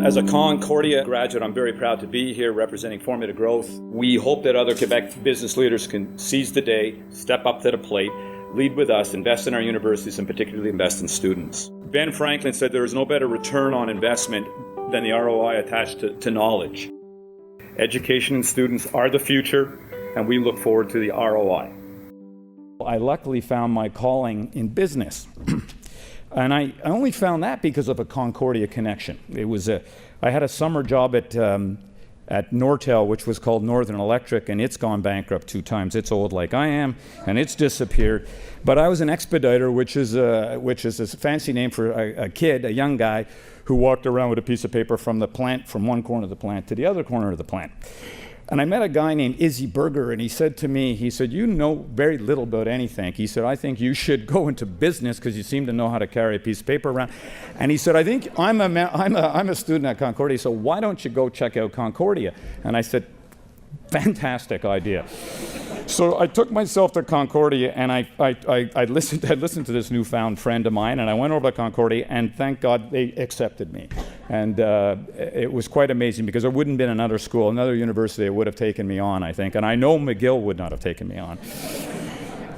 As a Concordia graduate, I'm very proud to be here representing Formula Growth. We hope that other Quebec business leaders can seize the day, step up to the plate, lead with us, invest in our universities, and particularly invest in students. Ben Franklin said there is no better return on investment than the ROI attached to knowledge. Education and students are the future, and we look forward to the ROI. I luckily found my calling in business. And I only found that because of a Concordia connection. I had a summer job at Nortel, which was called Northern Electric, and it's gone bankrupt 2 times. It's old like I am, and it's disappeared. But I was an expediter, which is a fancy name for a young guy, who walked around with a piece of paper from the plant, from one corner of the plant to the other corner of the plant. And I met a guy named Izzy Berger, and he said to me, you know very little about anything. He said, I think you should go into business because you seem to know how to carry a piece of paper around. And he said, I think I'm a student at Concordia, so why don't you go check out Concordia? And I said, fantastic idea. So I took myself to Concordia, and I listened to this newfound friend of mine, and I went over to Concordia, and thank God they accepted me. And it was quite amazing because there wouldn't have been another school, another university that would have taken me on, I think. And I know McGill would not have taken me on.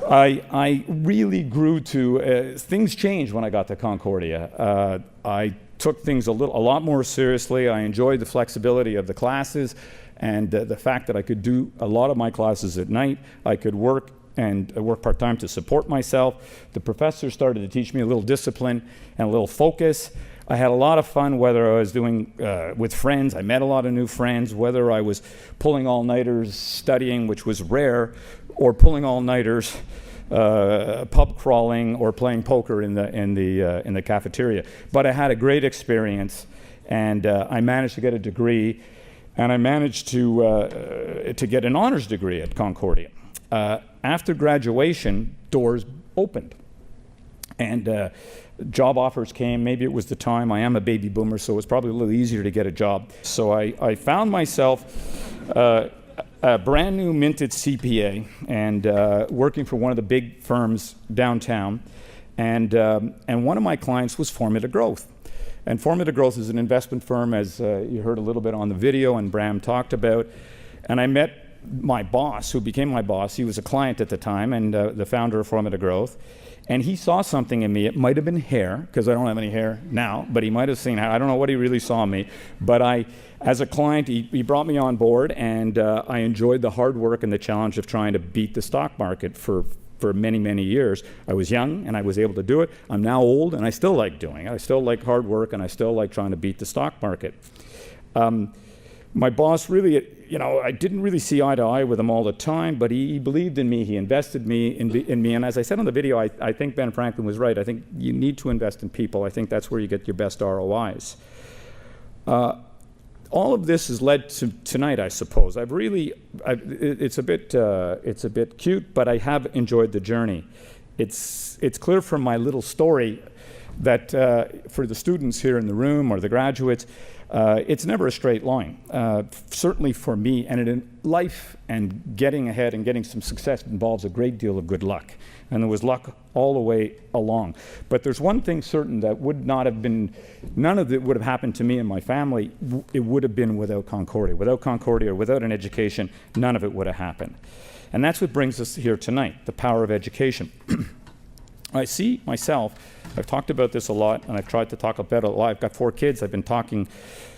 I really grew to, things changed when I got to Concordia. I took things a lot more seriously. I enjoyed the flexibility of the classes and the fact that I could do a lot of my classes at night. I could work part-time to support myself. The professors started to teach me a little discipline and a little focus. I had a lot of fun, whether I was doing with friends. I met a lot of new friends, whether I was pulling all-nighters studying, which was rare, or pulling all-nighters pub crawling or playing poker in the cafeteria. But I had a great experience, and I managed to get a degree, and I managed to get an honors degree at Concordia. After graduation, doors opened, and job offers came. Maybe it was the time. I am a baby boomer, so it was probably a little easier to get a job. So I found myself a brand new minted CPA and working for one of the big firms downtown. And one of my clients was Formula Growth. And Formula Growth is an investment firm, as you heard a little bit on the video and Bram talked about. And I met my boss, who became my boss. He was a client at the time, and the founder of Formula Growth. And he saw something in me. It might have been hair, because I don't have any hair now, but he might have seen hair. I don't know what he really saw in me. But as a client, he brought me on board, and I enjoyed the hard work and the challenge of trying to beat the stock market for many, many years. I was young, and I was able to do it. I'm now old, and I still like doing it. I still like hard work, and I still like trying to beat the stock market. My boss really, I didn't really see eye to eye with him all the time, but he believed in me. He invested in me. And as I said on the video, I think Ben Franklin was right. I think you need to invest in people. I think that's where you get your best ROIs. All of this has led to tonight, I suppose. It's a bit cute, but I have enjoyed the journey. It's clear from my little story that for the students here in the room or the graduates, it's never a straight line. Certainly for me, and in life and getting ahead and getting some success involves a great deal of good luck. And there was luck all the way along. But there's one thing certain that would not have been, none of it would have happened to me and my family. It would have been without Concordia. Without Concordia or without an education, none of it would have happened. And that's what brings us here tonight, the power of education. I see myself, I've talked about this a lot, and I've tried to talk about it a lot. I've got 4 kids. I've been talking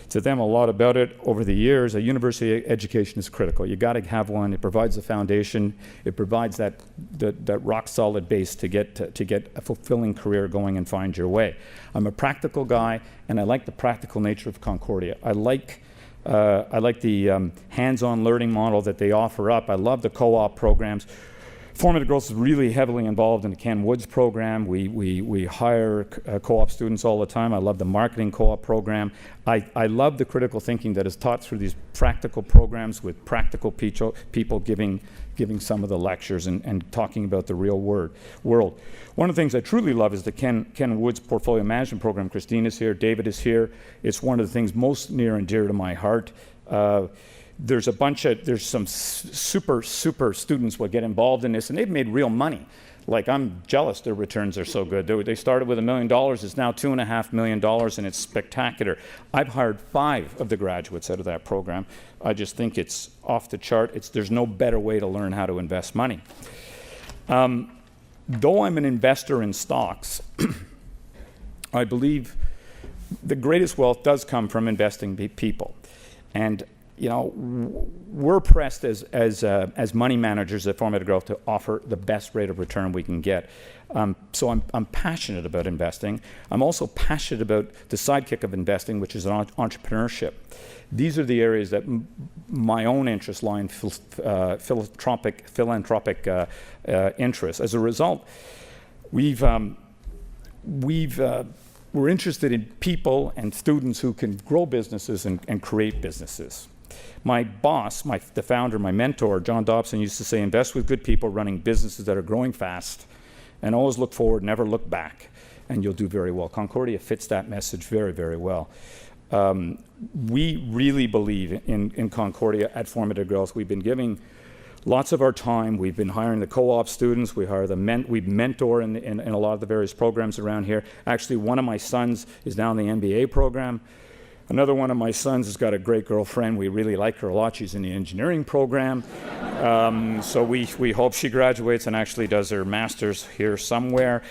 to them a lot about it over the years. A university education is critical. You got to have one. It provides the foundation. It provides that rock solid base to get a fulfilling career going and find your way. I'm a practical guy, and I like the practical nature of Concordia. I like the hands-on learning model that they offer up. I love the co-op programs. Formula Growth is really heavily involved in the Ken Woods program. We hire co-op students all the time. I love the marketing co-op program. I love the critical thinking that is taught through these practical programs with practical people giving some of the lectures and talking about the real world. One of the things I truly love is the Ken Woods portfolio management program. Christine is here, David is here. It's one of the things most near and dear to my heart. There's some super students will get involved in this, and they've made real money. Like, I'm jealous their returns are so good. They started with $1 million, it's now $2.5 million, and it's spectacular. I've hired 5 of the graduates out of that program. I just think it's off the chart. There's no better way to learn how to invest money. Though I'm an investor in stocks, I believe the greatest wealth does come from investing in people. And you know, we're pressed as money managers at Formative Growth to offer the best rate of return we can get. So I'm passionate about investing. I'm also passionate about the sidekick of investing, which is entrepreneurship. These are the areas that my own interests lie in philanthropic interests. As a result, we're interested in people and students who can grow businesses and create businesses. My boss, the founder, my mentor, John Dobson, used to say, invest with good people running businesses that are growing fast, and always look forward, never look back, and you'll do very well. Concordia fits that message very, very well. We really believe in Concordia at Formative Growth. We've been giving lots of our time. We've been hiring the co-op students. We mentor in a lot of the various programs around here. Actually, one of my sons is now in the MBA program. Another one of my sons has got a great girlfriend. We really like her a lot. She's in the engineering program. So we hope she graduates and actually does her master's here somewhere.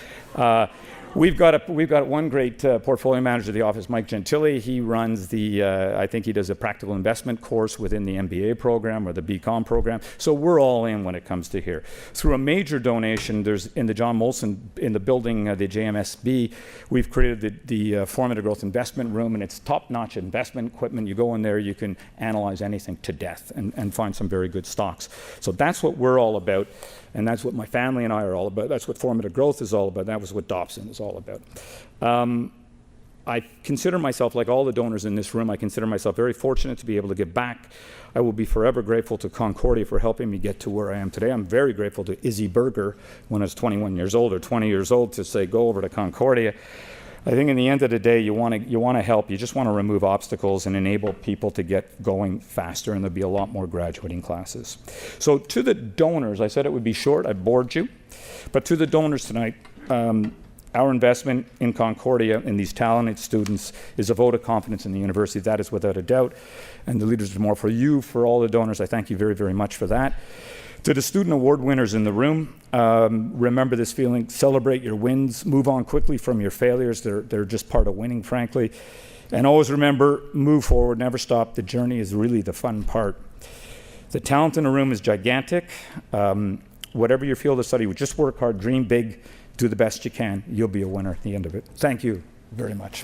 We've got one great portfolio manager at the office, Mike Gentili. He runs I think he does a practical investment course within the MBA program or the BComm program. So we're all in when it comes to here. Through a major donation, there's in the John Molson, in the building, the JMSB, we've created the Formative Growth Investment Room, and it's top-notch investment equipment. You go in there, you can analyze anything to death and find some very good stocks. So that's what we're all about. And that's what my family and I are all about. That's what Formative Growth is all about. That was what Dobson is all about. I consider myself, like all the donors in this room, I consider myself very fortunate to be able to give back. I will be forever grateful to Concordia for helping me get to where I am today. I'm very grateful to Izzy Berger when I was 21 years old or 20 years old to say, go over to Concordia. I think in the end of the day, you want to help. You just want to remove obstacles and enable people to get going faster, and there'll be a lot more graduating classes. So to the donors, I said it would be short. I bored you. But to the donors tonight, our investment in Concordia, in these talented students, is a vote of confidence in the university. That is without a doubt. And the Leaders of Tomorrow, for you, for all the donors, I thank you very, very much for that. To the student award winners in the room, remember this feeling, celebrate your wins, move on quickly from your failures. They're just part of winning, frankly. And always remember, move forward, never stop. The journey is really the fun part. The talent in the room is gigantic. Whatever your field of study, just work hard, dream big, do the best you can. You'll be a winner at the end of it. Thank you very much.